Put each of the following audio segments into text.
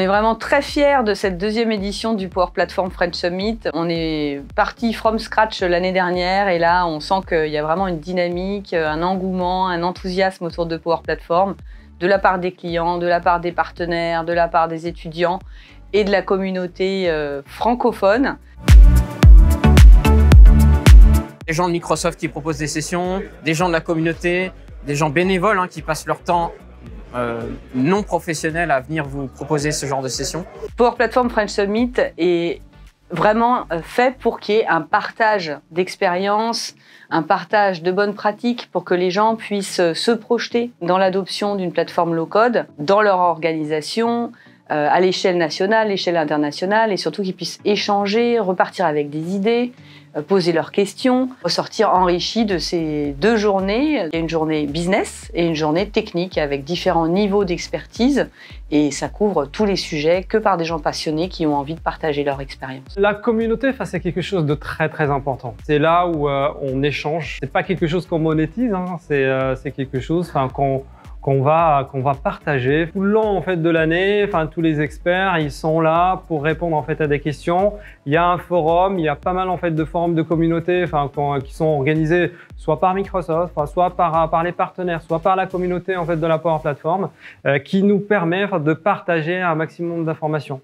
est vraiment très fiers de cette deuxième édition du Power Platform French Summit. On est parti from scratch l'année dernière et là, on sent qu'il y a vraiment une dynamique, un engouement, un enthousiasme autour de Power Platform de la part des clients, de la part des partenaires, de la part des étudiants et de la communauté francophone. Des gens de Microsoft qui proposent des sessions, des gens de la communauté, des gens bénévoles qui passent leur temps non professionnels à venir vous proposer ce genre de sessions. Power Platform French Summit est vraiment fait pour qu'il y ait un partage d'expériences, un partage de bonnes pratiques pour que les gens puissent se projeter dans l'adoption d'une plateforme low-code, dans leur organisation, à l'échelle nationale, l'échelle internationale, et surtout qu'ils puissent échanger, repartir avec des idées, poser leurs questions, ressortir enrichis de ces deux journées. Il y a une journée business et une journée technique avec différents niveaux d'expertise, et ça couvre tous les sujets que par des gens passionnés qui ont envie de partager leur expérience. La communauté, c'est quelque chose de très très important. C'est là où on échange. C'est pas quelque chose qu'on monétise, c'est quelque chose qu'on va partager tout le long de l'année. Tous les experts, ils sont là pour répondre à des questions. Il y a un forum, il y a pas mal de forums de communauté qui sont organisés soit par Microsoft, soit par les partenaires, soit par la communauté de la Power Platform, qui nous permet de partager un maximum d'informations.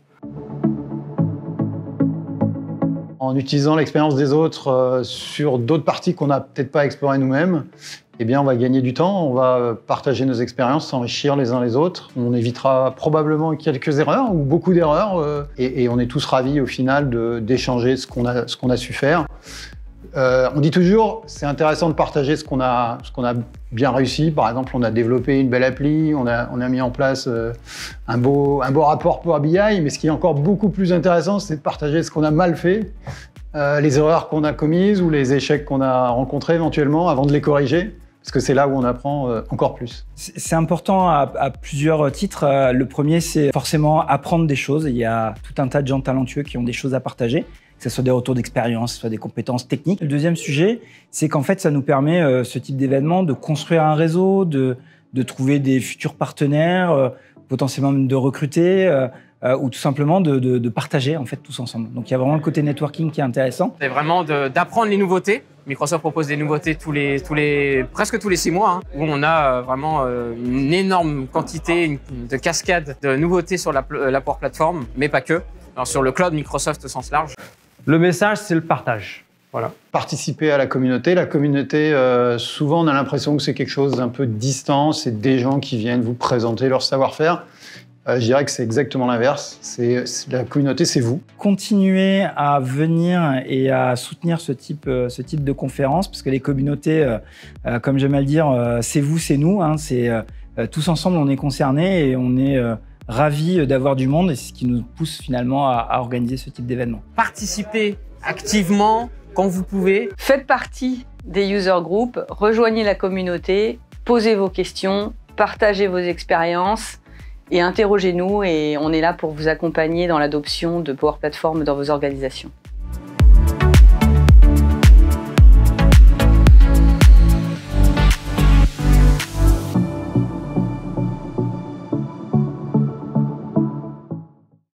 En utilisant l'expérience des autres sur d'autres parties qu'on n'a peut-être pas explorées nous-mêmes, eh bien, on va gagner du temps, on va partager nos expériences, s'enrichir les uns les autres. On évitera probablement quelques erreurs ou beaucoup d'erreurs et on est tous ravis au final d'échanger ce qu'on a su faire. On dit toujours, c'est intéressant de partager ce qu'on a bien réussi. Par exemple, on a développé une belle appli, on a mis en place un beau rapport Power BI, mais ce qui est encore beaucoup plus intéressant, c'est de partager ce qu'on a mal fait, les erreurs qu'on a commises ou les échecs qu'on a rencontrés éventuellement avant de les corriger. Parce que c'est là où on apprend encore plus. C'est important à plusieurs titres. Le premier, c'est forcément apprendre des choses. Il y a tout un tas de gens talentueux qui ont des choses à partager, que ce soit des retours d'expérience, soit des compétences techniques. Le deuxième sujet, c'est qu'en fait, ça nous permet, ce type d'événement, de construire un réseau, de trouver des futurs partenaires, potentiellement même de recruter, ou tout simplement de partager tous ensemble. Donc il y a vraiment le côté networking qui est intéressant. C'est vraiment d'apprendre les nouveautés. Microsoft propose des nouveautés presque tous les 6 mois, où on a vraiment une énorme quantité de cascades de nouveautés sur la Power Platform, mais pas que. Alors, sur le cloud Microsoft au sens large. Le message, c'est le partage. Voilà. Participer à la communauté. La communauté, souvent, on a l'impression que c'est quelque chose d'un peu distant. C'est des gens qui viennent vous présenter leur savoir-faire. Je dirais que c'est exactement l'inverse. La communauté, c'est vous. Continuez à venir et à soutenir ce type de conférences, parce que les communautés, comme j'aime à le dire, c'est vous, c'est nous. Tous ensemble, on est concernés et on est ravis d'avoir du monde, et c'est ce qui nous pousse finalement à organiser ce type d'événement. Participez activement quand vous pouvez. Faites partie des user groups, rejoignez la communauté, posez vos questions, partagez vos expériences et interrogez-nous, et on est là pour vous accompagner dans l'adoption de Power Platform dans vos organisations.